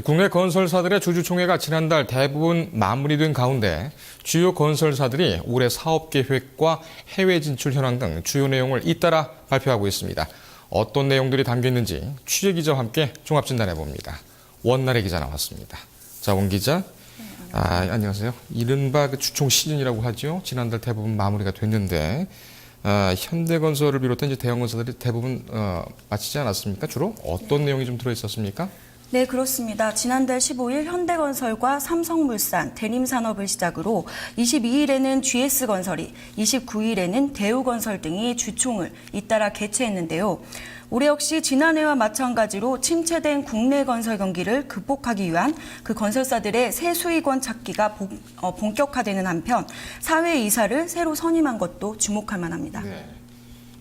국내 건설사들의 주주총회가 지난달 대부분 마무리된 가운데 주요 건설사들이 올해 사업 계획과 해외 진출 현황 등 주요 내용을 잇따라 발표하고 있습니다. 어떤 내용들이 담겨 있는지 취재 기자와 함께 종합 진단해 봅니다. 원나래 기자 나왔습니다. 자, 원 기자. 안녕하세요. 이른바 주총 시즌이라고 하죠. 지난달 대부분 마무리가 됐는데 현대건설을 비롯한 이제 대형건설들이 대부분 마치지 않았습니까? 주로 어떤 내용이 좀 들어 있었습니까? 네, 그렇습니다. 지난달 15일 현대건설과 삼성물산, 대림산업을 시작으로 22일에는 GS건설이, 29일에는 대우건설 등이 주총을 잇따라 개최했는데요. 올해 역시 지난해와 마찬가지로 침체된 국내 건설 경기를 극복하기 위한 그 건설사들의 새 수익원 찾기가 본격화되는 한편 사회이사를 새로 선임한 것도 주목할 만합니다. 네.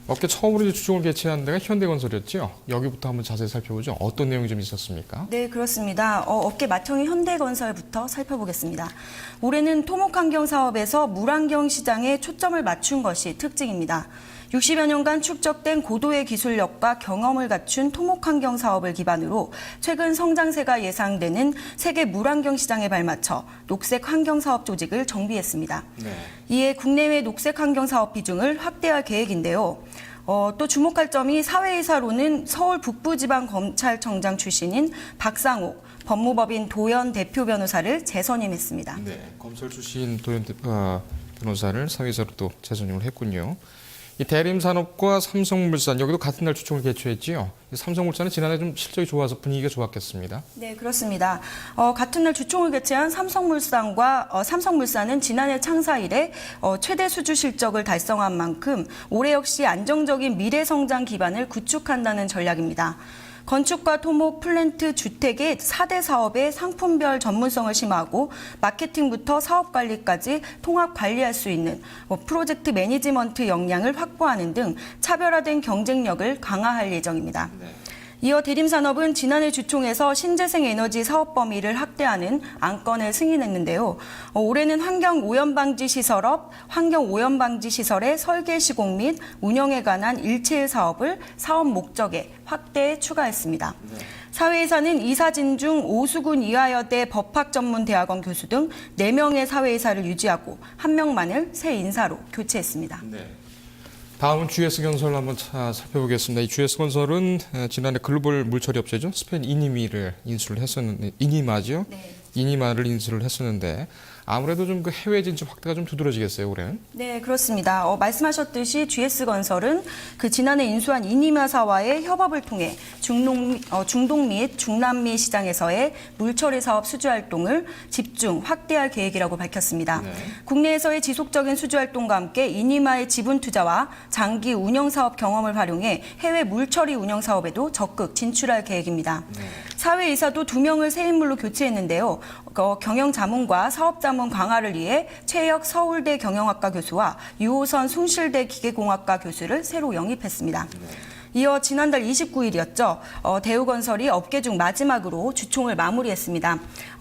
업계 처음으로 주총을 개최한 데가 현대건설이었죠. 여기부터 한번 자세히 살펴보죠. 어떤 내용이 좀 있었습니까? 네, 그렇습니다. 업계 맏형인 현대건설부터 살펴보겠습니다. 올해는 토목환경 사업에서 물환경 시장에 초점을 맞춘 것이 특징입니다. 60여 년간 축적된 고도의 기술력과 경험을 갖춘 토목환경 사업을 기반으로 최근 성장세가 예상되는 세계 물환경 시장에 발맞춰 녹색 환경 사업 조직을 정비했습니다. 네. 이에 국내외 녹색 환경 사업 비중을 확대할 계획인데요. 또 주목할 점이 사회이사로는 서울 북부지방검찰청장 출신인 박상옥, 법무법인 도연 대표 변호사를 재선임했습니다. 네, 검찰 출신 도연 변호사를 사회이사로 또 재선임을 했군요. 이 대림산업과 삼성물산 여기도 같은 날 주총을 개최했지요. 삼성물산은 지난해 좀 실적이 좋아서 분위기가 좋았겠습니다. 네, 그렇습니다. 같은 날 주총을 개최한 삼성물산은 지난해 창사 이래 최대 수주 실적을 달성한 만큼 올해 역시 안정적인 미래 성장 기반을 구축한다는 전략입니다. 건축과 토목, 플랜트, 주택의 4대 사업의 상품별 전문성을 심화하고 마케팅부터 사업 관리까지 통합 관리할 수 있는 프로젝트 매니지먼트 역량을 확보하는 등 차별화된 경쟁력을 강화할 예정입니다. 네. 이어 대림산업은 지난해 주총에서 신재생 에너지 사업 범위를 확대하는 안건을 승인했는데요. 올해는 환경오염방지 시설의 설계 시공 및 운영에 관한 일체의 사업을 사업 목적에 확대해 추가했습니다. 네. 사회이사는 이사진 중 오수군 이화여대 법학전문대학원 교수 등 4명의 사회이사를 유지하고 1명만을 새 인사로 교체했습니다. 네. 다음은 GS건설 한번 살펴보겠습니다. 이 GS건설은 지난해 글로벌 물처리 업체죠. 스페인 이니마를 인수를 했었는데, 이니마죠? 네. 이니마를 인수를 했었는데 아무래도 좀 그 해외 진출 확대가 좀 두드러지겠어요, 올해는? 네, 그렇습니다. 말씀하셨듯이 GS건설은 그 지난해 인수한 이니마사와의 협업을 통해 중동 및 중남미 시장에서의 물처리 사업 수주 활동을 집중 확대할 계획이라고 밝혔습니다. 네. 국내에서의 지속적인 수주 활동과 함께 이니마의 지분 투자와 장기 운영 사업 경험을 활용해 해외 물처리 운영 사업에도 적극 진출할 계획입니다. 네. 사회이사도 2명을 새 인물로 교체했는데요. 경영 자문과 사업 자문 강화를 위해 최혁 서울대 경영학과 교수와 유호선 숭실대 기계공학과 교수를 새로 영입했습니다. 네. 이어 지난달 29일이었죠. 대우건설이 업계 중 마지막으로 주총을 마무리했습니다.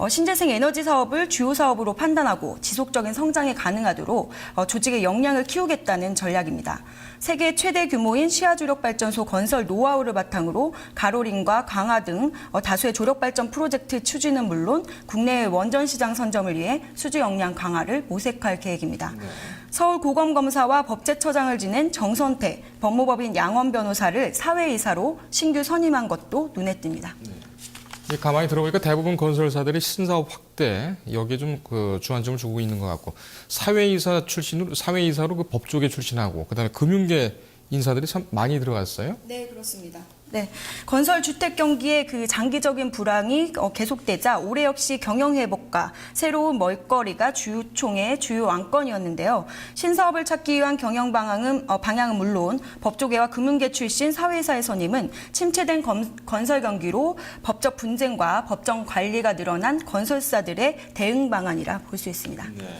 신재생 에너지 사업을 주요 사업으로 판단하고 지속적인 성장이 가능하도록 조직의 역량을 키우겠다는 전략입니다. 세계 최대 규모인 시아주력발전소 건설 노하우를 바탕으로 가로링과 강화 등 다수의 조력발전 프로젝트 추진은 물론 국내외 원전 시장 선점을 위해 수주 역량 강화를 모색할 계획입니다. 네. 서울고검검사와 법제처장을 지낸 정선태 법무법인 양원 변호사를 사회이사로 신규 선임한 것도 눈에 띕니다. 네. 가만히 들어보니까 대부분 건설사들이 신사업 확대 여기에 좀 그 주안점을 두고 있는 것 같고 사회이사로 그 법조계 출신하고 그다음에 금융계 인사들이 참 많이 들어갔어요. 네, 그렇습니다. 네, 건설 주택 경기의 그 장기적인 불황이 계속되자 올해 역시 경영 회복과 새로운 먹거리가 주총의 주요 안건이었는데요. 신사업을 찾기 위한 경영 방향은 물론 법조계와 금융계 출신 사회이사의 선임은 침체된 건설 경기로 법적 분쟁과 법정 관리가 늘어난 건설사들의 대응 방안이라 볼 수 있습니다. 네.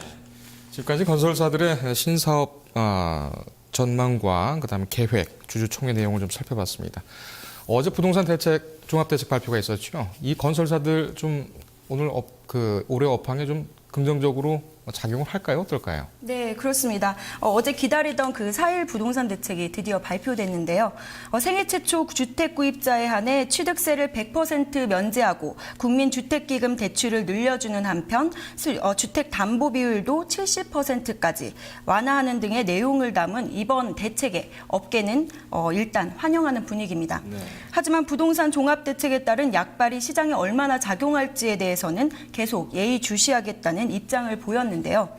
지금까지 건설사들의 신사업 전망과 그다음에 계획, 주주총회 내용을 좀 살펴봤습니다. 어제 부동산 대책, 종합대책 발표가 있었죠. 이 건설사들 좀 오늘 올해 업황에 좀 긍정적으로 작용을 할까요? 어떨까요? 네, 그렇습니다. 어제 기다리던 그 4.1 부동산 대책이 드디어 발표됐는데요. 생애 최초 주택 구입자에 한해 취득세를 100% 면제하고 국민주택기금 대출을 늘려주는 한편 주택 담보 비율도 70%까지 완화하는 등의 내용을 담은 이번 대책에 업계는 일단 환영하는 분위기입니다. 네. 하지만 부동산 종합대책에 따른 약발이 시장에 얼마나 작용할지에 대해서는 계속 예의주시하겠다는 입장을 보였는데요.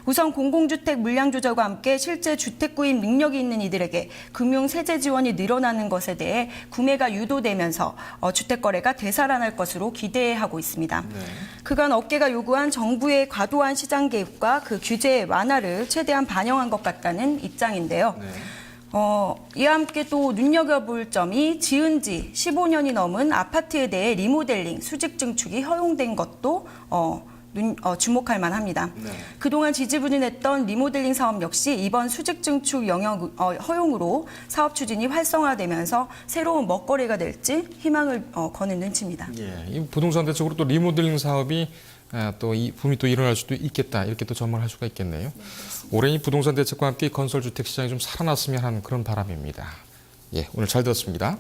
우선 공공주택 물량 조절과 함께 실제 주택 구입 능력이 있는 이들에게 금융 세제 지원이 늘어나는 것에 대해 구매가 유도되면서 주택 거래가 되살아날 것으로 기대하고 있습니다. 네. 그간 업계가 요구한 정부의 과도한 시장 개입과 그 규제 완화를 최대한 반영한 것 같다는 입장인데요. 네. 이와 함께 또 눈여겨볼 점이 지은 지 15년이 넘은 아파트에 대해 리모델링, 수직 증축이 허용된 것도 주목할 만합니다. 네. 그동안 지지부진했던 리모델링 사업 역시 이번 수직 증축 허용으로 사업 추진이 활성화되면서 새로운 먹거리가 될지 희망을 거는 눈치입니다. 예, 이 부동산 대책으로 또 리모델링 사업이 또 이 붐이 또 일어날 수도 있겠다 이렇게 또 전망할 수가 있겠네요. 올해 이 부동산 대책과 함께 건설 주택 시장이 좀 살아났으면 하는 그런 바람입니다. 예, 오늘 잘 들었습니다.